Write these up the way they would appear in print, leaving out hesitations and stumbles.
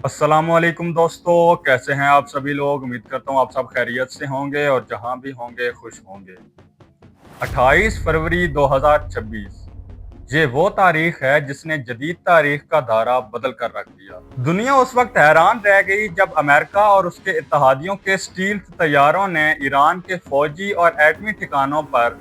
अस्सलाम वालेकुम दोस्तों, कैसे हैं आप सभी लोग। उम्मीद करता हूँ आप सब खैरियत से होंगे और जहां भी होंगे खुश होंगे। 28 फरवरी 2026 ये वो तारीख है जिसने जदीद तारीख का धारा बदल कर रख दिया। दुनिया उस वक्त हैरान रह गई जब अमेरिका और उसके इत्तहादियों के स्टील्थ तैयारों ने ईरान के फौजी और एटमी ठिकानों पर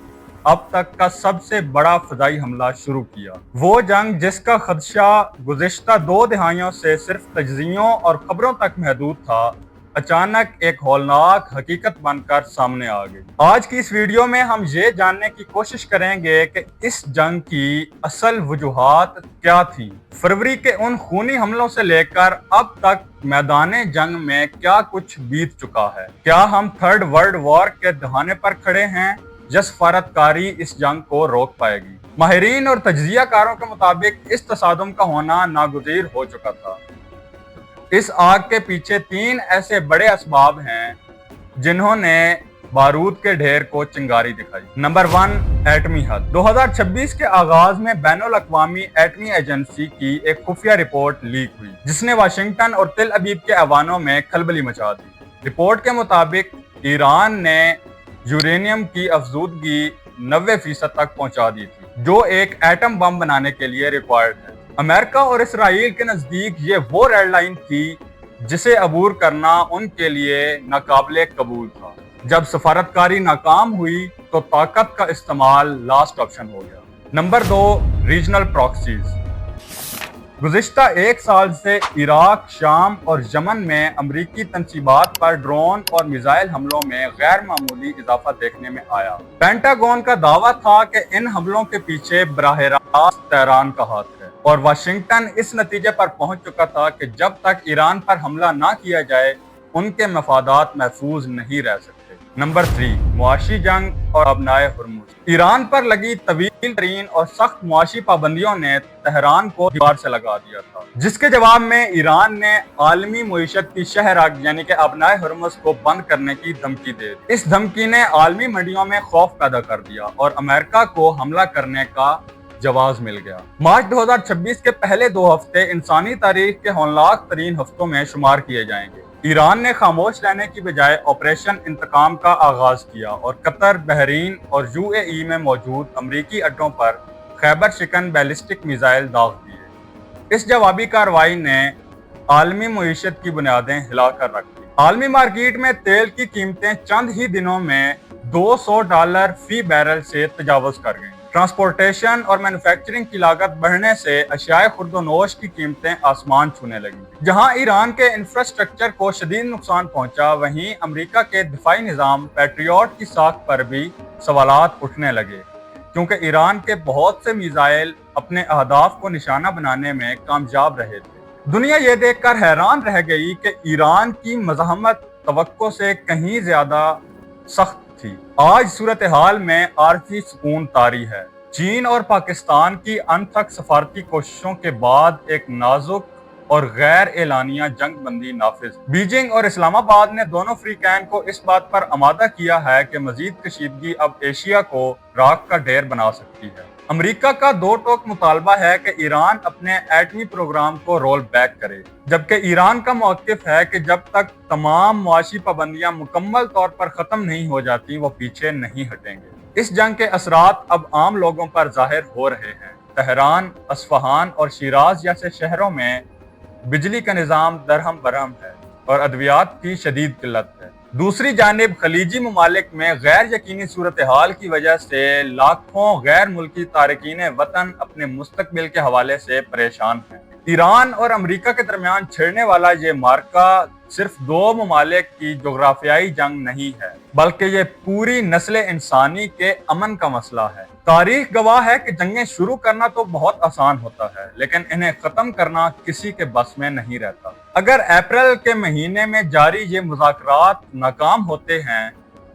अब तक का सबसे बड़ा फदाई हमला शुरू किया। वो जंग जिसका खदशा गुज़िश्ता 2 दहाइयों से सिर्फ तज्जियों और खबरों तक महदूद था, अचानक एक हौलनाक हकीकत बनकर सामने आ गई। आज की इस वीडियो में हम ये जानने की कोशिश करेंगे कि इस जंग की असल वजूहात क्या थी, फरवरी के उन खूनी हमलों से लेकर अब तक मैदाने जंग में क्या कुछ बीत चुका है। क्या हम थर्ड वर्ल्ड वॉर के दहाने पर खड़े हैं या सफारतकारी इस जंग को रोक पाएगी। माहिरीन और तज्जियाकारों के मुताबिक इस तसादुम का होना नागुज़ीर हो चुका था। इस आग के पीछे 3 ऐसे बड़े असबाब हैं जिन्होंने बारूद के ढेर को चिंगारी दिखाई। नंबर 1, एटमी हद। 2026 के आगाज में बैनुल अक़वामी एटमी एजेंसी की एक खुफिया रिपोर्ट लीक हुई जिसने वाशिंगटन और तिल अबीब के ऐवानों में खलबली मचा दी। रिपोर्ट के मुताबिक ईरान ने यूरेनियम की अफजूदगी 90% तक पहुंचा दी थी जो एक एटम बम बनाने के लिए रिक्वायर्ड है। अमेरिका और इसराइल के नजदीक ये वो रेड लाइन थी जिसे अबूर करना उनके लिए नाकाबिले कबूल था। जब सफारतकारी नाकाम हुई तो ताकत का इस्तेमाल लास्ट ऑप्शन हो गया। Number 2, regional proxies. गुज़िश्ता 1 साल से इराक, शाम और यमन में अमरीकी तनसीबात पर ड्रोन और मिसाइल हमलों में गैर मामूली इजाफा देखने में आया। पेंटागन का दावा था कि इन हमलों के पीछे बराह रास्त तेहरान का हाथ है और वाशिंगटन इस नतीजे पर पहुंच चुका था कि जब तक ईरान पर हमला ना किया जाए उनके मफादात महफूज नहीं रह सकते। नंबर 3, मुआशी जंग और अबनाए हुर्मुज। ईरान पर लगी तवील तरीन और सख्त मुआशी पाबंदियों ने तेहरान को दीवार से लगा दिया था, जिसके जवाब में ईरान ने आलमी मईशत की शहरग यानी कि अबनाए हुर्मुज को बंद करने की धमकी दे दी। इस धमकी ने आलमी मंडियों में खौफ पैदा कर दिया और अमेरिका को हमला करने का जवाब मिल गया। मार्च 2026 के पहले 2 हफ्ते इंसानी तारीख के हौलनाक तरीन हफ्तों में शुमार किए जाएंगे। ईरान ने खामोश रहने की बजाय ऑपरेशन इंतकाम का आगाज किया और कतर, बहरीन और यूएई में मौजूद अमरीकी अड्डों पर खैबर शिकन बैलिस्टिक मिसाइल दाग दिए। इस जवाबी कार्रवाई ने आलमी मईशत की बुनियादें हिलाकर रख दी। आलमी मार्केट में तेल की कीमतें चंद ही दिनों में $200 फी बैरल से तजावुज कर गईं। ट्रांसपोर्टेशन और मैन्युफैक्चरिंग की लागत बढ़ने से अशियाए खुर्दोनोश की कीमतें आसमान छूने लगी। जहां ईरान के इंफ्रास्ट्रक्चर को शदीद नुकसान पहुंचा, वहीं अमेरिका के दिफाई निज़ाम पैट्रियट की साख पर भी सवालात उठने लगे क्योंकि ईरान के बहुत से मिसाइल अपने अहदाफ को निशाना बनाने में कामयाब रहे थे। दुनिया ये देखकर हैरान रह गई कि ईरान की मज़ाहमत तवक्को से कहीं ज्यादा सख्त थी। आज सूरत हाल में आरजी सुकून तारी है। चीन और पाकिस्तान की अनथक सफारती कोशिशों के बाद एक नाजुक और गैर एलानिया जंग बंदी नाफिज। बीजिंग और इस्लामाबाद ने दोनों फ्रीकैन को इस बात पर आमादा किया है कि मजीद कशीदगी अब एशिया को राख का ढेर बना सकती है। अमेरिका का 2 टोक मुतालबा है कि ईरान अपने एटमी प्रोग्राम को रोल बैक करे, जबकि ईरान का मौक़िफ़ है कि जब तक तमाम मुआशी पाबंदियां मुकम्मल तौर पर ख़त्म नहीं हो जाती वो पीछे नहीं हटेंगे। इस जंग के असरात अब आम लोगों पर जाहिर हो रहे हैं। तेहरान, असफहान और शिराज जैसे शहरों में बिजली का निज़ाम दरहम बरहम है और अद्वियात की शदीद किल्लत है। दूसरी जानिब खलीजी ममालिक में गैर यकीनी सूरत हाल की वजह से लाखों गैर मुल्की तारकीन वतन अपने मुस्तकबिल के हवाले से परेशान हैं। ईरान और अमेरिका के दरमियान छिड़ने वाला ये मार्का सिर्फ 2 ममालिक की जोग्राफियाई जंग नहीं है, बल्कि ये पूरी नस्ल इंसानी के अमन का मसला है। तारीख गवाह है कि जंगें शुरू करना तो बहुत आसान होता है, लेकिन इन्हें खत्म करना किसी के बस में नहीं रहता। अगर अप्रैल के महीने में जारी ये मुज़ाकरात नाकाम होते हैं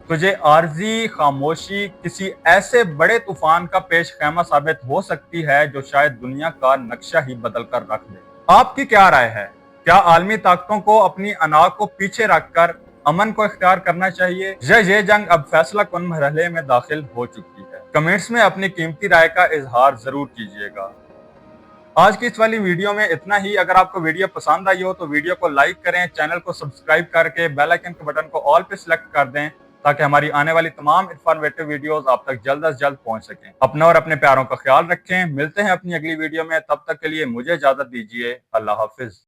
तो ये आर्जी खामोशी किसी ऐसे बड़े तूफान का पेश खैमा साबित हो सकती है जो शायद दुनिया का नक्शा ही बदल कर रख दे। आपकी क्या राय है? क्या आलमी ताकतों को अपनी अना को पीछे रखकर अमन को इख्तियार करना चाहिए या ये जंग अब फैसला कुन मरहले में दाखिल हो चुकी है? कमेंट्स में अपनी कीमती राय का इजहार जरूर कीजिएगा। آج کی اس والی ویڈیو میں اتنا ہی. اگر آپ کو ویڈیو پسند آئی ہو تو ویڈیو کو لائک کریں, چینل کو سبسکرائب کر کے بیل آئیکن کے بٹن کو آل پہ سلیکٹ کر دیں تاکہ ہماری آنے والی تمام انفارمیٹیو ویڈیوز آپ تک جلد از جلد پہنچ سکیں. اپنا اور اپنے پیاروں کا خیال رکھیں. ملتے ہیں اپنی اگلی ویڈیو میں, تب تک کے لیے مجھے اجازت دیجیے. اللہ حافظ.